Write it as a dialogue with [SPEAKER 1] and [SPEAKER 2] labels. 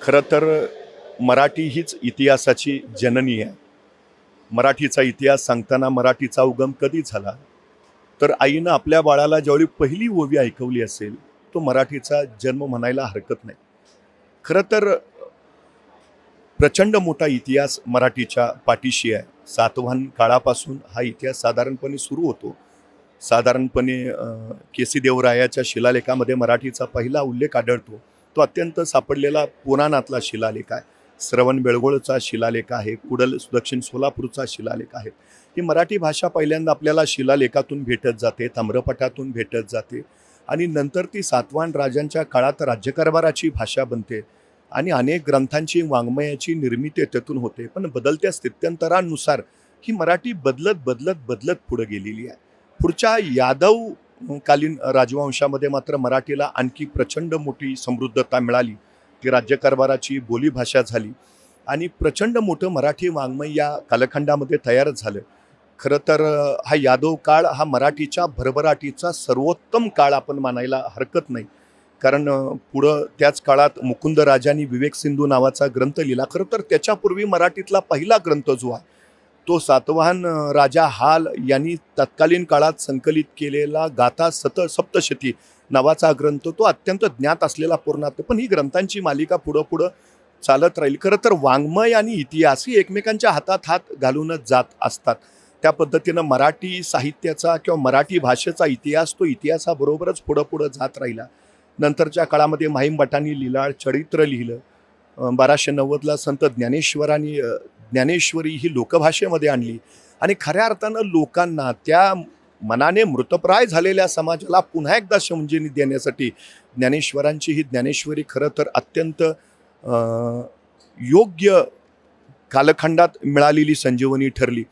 [SPEAKER 1] खरं तर मराठी हीच इतिहासाची जननी आहे. मराठीचा इतिहास सांगताना मराठीचा उगम कधी झाला? तर आईनं आपल्या बाळाला ज्यावेळी पहिली ओवी ऐकवली असेल, तो मराठीचा जन्म म्हणायला हरकत नाही. खरं तर प्रचंड मोठा इतिहास मराठीच्या पाठीशी आहे. सातवाहन काळापासून हा इतिहास साधारणपणे सुरू होतो. साधारणपणे केसी देवरायाच्या शिलालेखामध्ये मराठीचा पहिला उल्लेख आढळतो. तो अत्यंत सापडलेला पुराणातला शिलालेख आहे. श्रवणबेळगोळचा शिलालेख आहे. कुडल दक्षिण सोलापूरचा शिलालेख आहे. ही मराठी भाषा पहिल्यांदा आपल्याला शिलालेखातून भेटत जाते, ताम्रपटातून भेटत जाते आणि नंतर ती सातवाहन राजांच्या काळात राज्यकारभाराची भाषा बनते आणि अनेक ग्रंथांची वाङ्मयाची निर्मिती त्यातून होते. पण बदलत्या स्थित्यंतरानुसार ही मराठी बदलत बदलत बदलत पुढे गेलेली आहे. पुढच्या यादव कालीन राजवंशामध्ये मात्र मराठीला आणखी प्रचंड मोठी समृद्धता मिळाली. ती राज्यकारभाराची बोलीभाषा झाली आणि प्रचंड मोठं मराठी वाङ्मय या कालखंडामध्ये तयार झालं. खरं तर हा यादव काळ हा मराठीच्या भरभराटीचा सर्वोत्तम काळ आपण मानायला हरकत नाही. कारण पुढं त्याच काळात मुकुंदराजांनी विवेक सिंधू नावाचा ग्रंथ लिहिला. खरं तर त्याच्यापूर्वी मराठीतला पहिला ग्रंथ जो आहे तो सातवाहन राजा हाल यांनी तत्कालीन काळात संकलित केलेला गाथा सप्तशती नावाचा ग्रंथ, तो अत्यंत ज्ञात असलेला पूर्णार्थ. पण ही ग्रंथांची मालिका पुढं पुढं चालत राहील. खरं तर वाङ्मय आणि इतिहास ही एकमेकांच्या हातात हात घालूनच जात असतात. त्या पद्धतीनं मराठी साहित्याचा किंवा मराठी भाषेचा इतिहास तो इतिहासाबरोबरच पुढं पुढं जात राहिला. नंतरच्या काळामध्ये माहीमभटांनी लीलाळ चरित्र लिहिलं. 1290ला संत ज्ञानेश्वरांनी ज्ञानेश्वरी ही लोकभाषेमध्ये आणली आणि खऱ्या अर्थानं लोकांना, त्या मनाने मृतप्राय झालेल्या समाजाला पुन्हा एकदा संजीवनी देण्यासाठी ज्ञानेश्वरांची ही ज्ञानेश्वरी खरं तर अत्यंत योग्य कालखंडात मिळालेली संजीवनी ठरली.